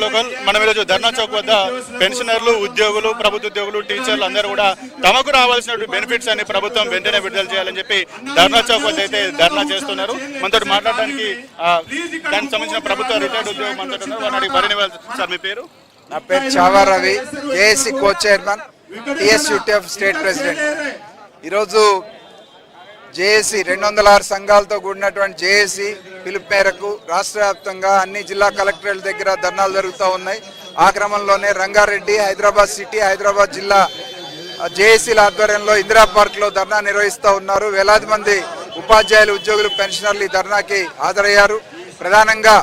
Local. మనం ఈరోజు ధర్నా చౌక్ వద్ద పెన్షనర్లు, ఉద్యోగులు, ప్రభుత్వ ఉద్యోగులు, టీచర్లు అందరూ కూడా తమకు రావాల్సిన బెనిఫిట్స్ అన్ని ప్రభుత్వం వెంటనే విడుదల చేయాలని చెప్పి ధర్నా చౌక్ వద్ద అయితే ధర్నా చేస్తున్నారు. మనతో మాట్లాడడానికి దానికి సంబంధించిన ప్రభుత్వ రిటైర్డ్ ఉద్యోగం మనతో వారికి మరిన్ని సార్ మీ పేరు? నా పేరు చావా రవి, ఏఎస్సీ కో చైర్మన్, టీఎస్యూటీఎఫ్ స్టేట్ ప్రెసిడెంట్. ఈరోజు జేఏసీ 206 సంఘాలతో కూడినటువంటి జేఏసీ పిలుపు మేరకు రాష్ట్ర వ్యాప్తంగా అన్ని జిల్లా కలెక్టరేట్ల దగ్గర ధర్నాలు జరుగుతూ ఉన్నాయి. ఆ క్రమంలోనే రంగారెడ్డి, హైదరాబాద్ సిటీ, హైదరాబాద్ జిల్లా జేఏసీల ఆధ్వర్యంలో ఇందిరా పార్క్లో ధర్నా నిర్వహిస్తూ ఉన్నారు. వేలాది మంది ఉపాధ్యాయులు, ఉద్యోగులు, పెన్షనర్లు ఈ ధర్నాకి హాజరయ్యారు. ప్రధానంగా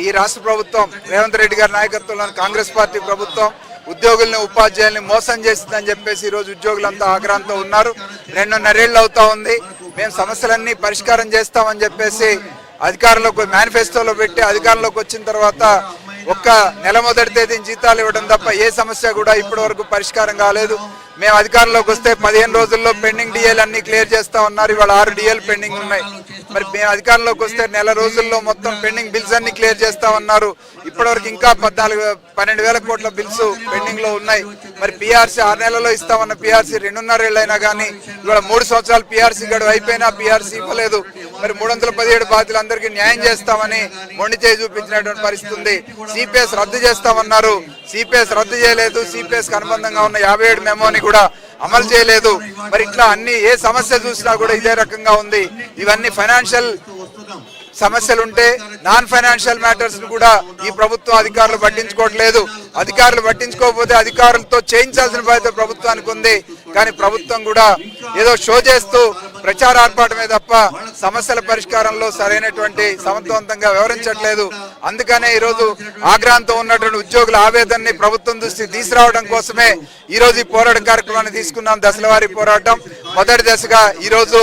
ఈ రాష్ట్ర ప్రభుత్వం రేవంత్ రెడ్డి గారి నాయకత్వంలోని కాంగ్రెస్ పార్టీ ప్రభుత్వం ఉద్యోగుల్ని, ఉపాధ్యాయుల్ని మోసం చేస్తుందని చెప్పేసి ఈరోజు ఉద్యోగులంతా ఆగ్రహంతో ఉన్నారు. 2.5 ఏళ్ళు అవుతా ఉంది. మేము సమస్యలన్నీ పరిష్కారం చేస్తామని చెప్పేసి అధికారంలోకి మేనిఫెస్టోలో పెట్టి అధికారంలోకి వచ్చిన తర్వాత ఒక్క నెల మొదటి తేదీని జీతాలు ఇవ్వడం తప్ప ఏ సమస్య కూడా ఇప్పటి వరకు పరిష్కారం కాలేదు. మేము అధికారంలోకి వస్తే 15 రోజుల్లో పెండింగ్ డిఏలు అన్ని క్లియర్ చేస్తా ఉన్నారు. ఇవాళ 6 డిఏలు పెండింగ్ ఉన్నాయి. మరి మేము అధికారంలోకి వస్తే నెల రోజుల్లో మొత్తం పెండింగ్ బిల్స్ అన్ని క్లియర్ చేస్తా ఉన్నారు. ఇప్పటివరకు ఇంకా 12,000 కోట్ల బిల్స్ పెండింగ్ లో ఉన్నాయి. మరి పిఆర్సీ 6 నెలల్లో ఇస్తామన్న పిఆర్సీ 2.5 ఏళ్ళు అయినా కానీ ఇవాళ 3 సంవత్సరాలు పిఆర్సీ గడువు అయిపోయినా పిఆర్సీ ఇవ్వలేదు. మరి 317 బాధితులందరికీ న్యాయం చేస్తామని మొండి చేయి చూపించినటువంటి పరిస్థితి ఉంది. సిపిఎస్ రద్దు చేస్తామన్నారు, సిపిఎస్ రద్దు చేయలేదు. సిపిఎస్ కి అనుబంధంగా ఉన్న 57 మెమోని కూడా అమలు చేయలేదు. మరి ఇట్లా అన్ని ఏ సమస్య చూసినా కూడా ఇదే రకంగా ఉంది. ఇవన్నీ ఫైనాన్షియల్ సమస్యలు ఉంటే నాన్ ఫైనాన్షియల్ మ్యాటర్స్ కూడా ఈ ప్రభుత్వం అధికారులు పట్టించుకోవట్లేదు. అధికారులు పట్టించుకోకపోతే అధికారులతో చేయించాల్సిన బాధ్యత ప్రభుత్వానికి ఉంది. కానీ ప్రభుత్వం కూడా ఏదో షో చేస్తూ ప్రచార ఆర్పాటమే తప్ప సమస్యల పరిష్కారంలో సరైనటువంటి సమర్థవంతంగా వివరించట్లేదు. అందుకనే ఈరోజు ఆగ్రహంతో ఉన్నటువంటి ఉద్యోగుల ఆవేదనని ప్రభుత్వం దృష్టికి తీసుకురావడం కోసమే ఈరోజు ఈ పోరాట కార్యక్రమాన్ని తీసుకున్నాం. దశలవారీ పోరాటం మొదటి దశగా ఈరోజు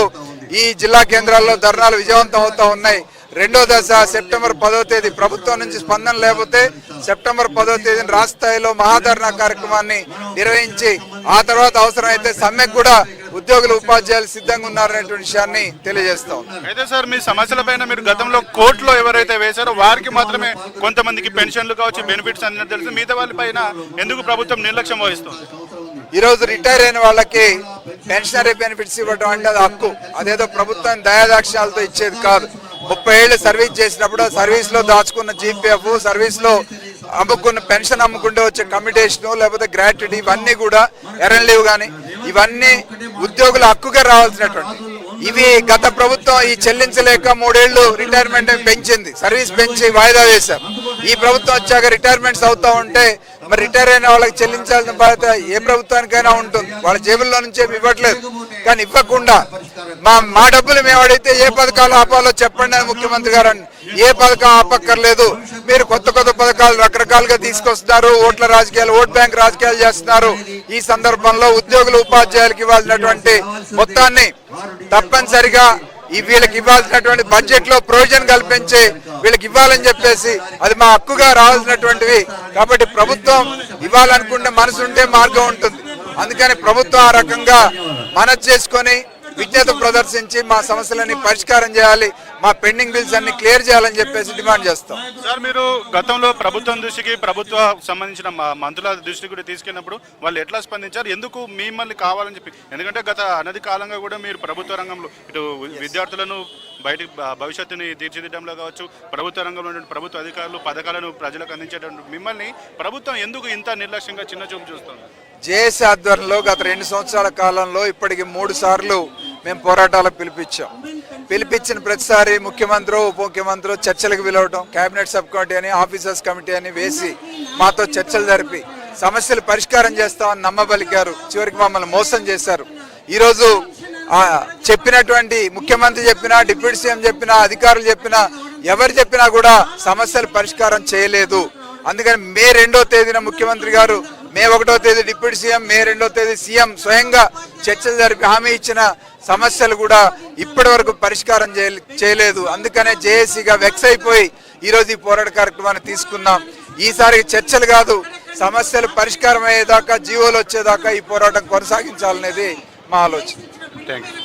ఈ జిల్లా కేంద్రాల్లో ధర్నాలు విజయవంతం అవుతా ఉన్నాయి. రెండో దశ సెప్టెంబర్ 10వ తేదీ ప్రభుత్వం నుంచి స్పందన లేకపోతే సెప్టెంబర్ 10వ తేదీని రాష్ట్ర స్థాయిలో మహాధర్నా కార్యక్రమాన్ని నిర్వహించి ఆ తర్వాత అవసరమైతే సమ్మెకు కూడా ఉద్యోగులు, ఉపాధ్యాయులు సిద్ధంగా ఉన్నారనేటువంటి విషయాన్ని తెలియజేస్తాం. అయితే సార్ మీ సమస్యల పైన మీరు గతంలో కోర్టులో ఎవరైతే వేశారో వారికి మాత్రమే కొంతమందికి పెన్షన్లు కావచ్చు, బెనిఫిట్స్ అన్నీ తెలుసు. మిగతా వాళ్ళ పైన ఎందుకు ప్రభుత్వం నిర్లక్ష్యం వహిస్తుంది? ఈరోజు రిటైర్ అయిన వాళ్ళకి పెన్షనరీ బెనిఫిట్స్ ఇవ్వడం అంటే అది హక్కు. అదేదో ప్రభుత్వం దయాదాక్షిణాలతో ఇచ్చేది కాదు. 30 ఏళ్ళు సర్వీస్ చేసినప్పుడు సర్వీస్ లో దాచుకున్న జీపీఎఫ్, సర్వీస్ లో అమ్ముకున్న పెన్షన్ అమ్ముకుంటే వచ్చే కమిటేషన్ లేకపోతే గ్రాట్యుటీ ఇవన్నీ కూడా ఎర్రన్ లీవ్ కానీ ఇవన్నీ ఉద్యోగుల హక్కుగా రావాల్సినటువంటి ఇవి గత ప్రభుత్వం ఈ చెల్లించలేక 3 ఏళ్ళు రిటైర్మెంట్ పెంచింది, సర్వీస్ పెంచి వాయిదా వేశారు. ఈ ప్రభుత్వం వచ్చాక రిటైర్మెంట్స్ అవుతా ఉంటే మరి రిటైర్ అయిన వాళ్ళకి చెల్లించాల్సిన బాధ్యత ఏ ప్రభుత్వానికైనా ఉంటుంది. వాళ్ళ జేబుల్లో నుంచి ఏమి ఇవ్వట్లేదు. కానీ ఇవ్వకుండా మా డబ్బులు మేము అడిగితే ఏ పథకాలు ఆపాలో చెప్పండి అని ముఖ్యమంత్రి గారు ఏ పథకం ఆపక్కర్లేదు. మీరు కొత్త పథకాలు రకరకాలుగా తీసుకొస్తున్నారు. ఓట్ల రాజకీయాలు, ఓట్ బ్యాంక్ రాజకీయాలు చేస్తున్నారు. ఈ సందర్భంలో ఉద్యోగులు, ఉపాధ్యాయులకు ఇవ్వాల్సినటువంటి మొత్తాన్ని తప్పనిసరిగా వీళ్ళకి ఇవ్వాల్సినటువంటి బడ్జెట్ లో ప్రొవిజన్ కల్పించి వీళ్ళకి ఇవ్వాలని చెప్పేసి అది మా హక్కుగా రావాల్సినటువంటివి. కాబట్టి ప్రభుత్వం ఇవ్వాలనుకుంటే మనసు ఉంటే మార్గం ఉంటుంది. అందుకని ప్రభుత్వం ఆ రకంగా మనసు చేసుకొని విజ్ఞత ప్రదర్శించి మా సమస్యలని పరిష్కారం చేయాలి, మా పెండింగ్ బిల్స్ అన్ని క్లియర్ చేయాలని చెప్పేసి డిమాండ్ చేస్తాం. సార్ మీరు గతంలో ప్రభుత్వం దృష్టికి, ప్రభుత్వ సంబంధించిన మంత్రుల దృష్టికి కూడా తీసుకెళ్ళినప్పుడు వాళ్ళు ఎట్లా స్పందించారు? ఎందుకు మిమ్మల్ని కావాలని చెప్పి? ఎందుకంటే గత అనతి కాలంగా కూడా మీరు ప్రభుత్వ రంగంలో ఇటు విద్యార్థులను బయటికి భవిష్యత్తుని తీర్చిదిద్దడంలో కావచ్చు, ప్రభుత్వ రంగంలో ఉన్న ప్రభుత్వ అధికారులు పథకాలను ప్రజలకు అందించేటువంటి మిమ్మల్ని ప్రభుత్వం ఎందుకు ఇంత నిర్లక్ష్యంగా చిన్న చూపు చూస్తుంది? జేఏసీ ఆధ్వర్యంలో గత 2 సంవత్సరాల కాలంలో ఇప్పటికి 3 సార్లు మేము పోరాటాలకు పిలిపించిన ప్రతిసారి ముఖ్యమంత్రి, ఉప ముఖ్యమంత్రి చర్చలకు పిలవటం, కేబినెట్ సబ్ కమిటీ అని, ఆఫీసర్స్ కమిటీ అని వేసి మాతో చర్చలు జరిపి సమస్యలు పరిష్కారం చేస్తామని నమ్మబలికారు. చివరికి మమ్మల్ని మోసం చేశారు. ఈరోజు చెప్పినటువంటి ముఖ్యమంత్రి చెప్పినా, డిప్యూటీ సీఎం చెప్పినా, అధికారులు చెప్పినా, ఎవరు చెప్పినా కూడా సమస్యలు పరిష్కారం చేయలేదు. అందుకని మే 2వ తేదీన ముఖ్యమంత్రి గారు, మే 1వ తేదీ డిప్యూటీ సీఎం, మే 2వ తేదీ సీఎం స్వయంగా చర్చలు జరిపి హామీ ఇచ్చిన సమస్యలు కూడా ఇప్పటి వరకు పరిష్కారం చేయలేదు. అందుకనే జేఏసీగా వెక్స్ అయిపోయి ఈరోజు ఈ పోరాట కార్యక్రమాన్ని తీసుకున్నాం. ఈసారి చర్చలు కాదు, సమస్యలు పరిష్కారం అయ్యేదాకా, జీవోలు వచ్చేదాకా ఈ పోరాటం కొనసాగించాలనేది మా ఆలోచన. Thank you.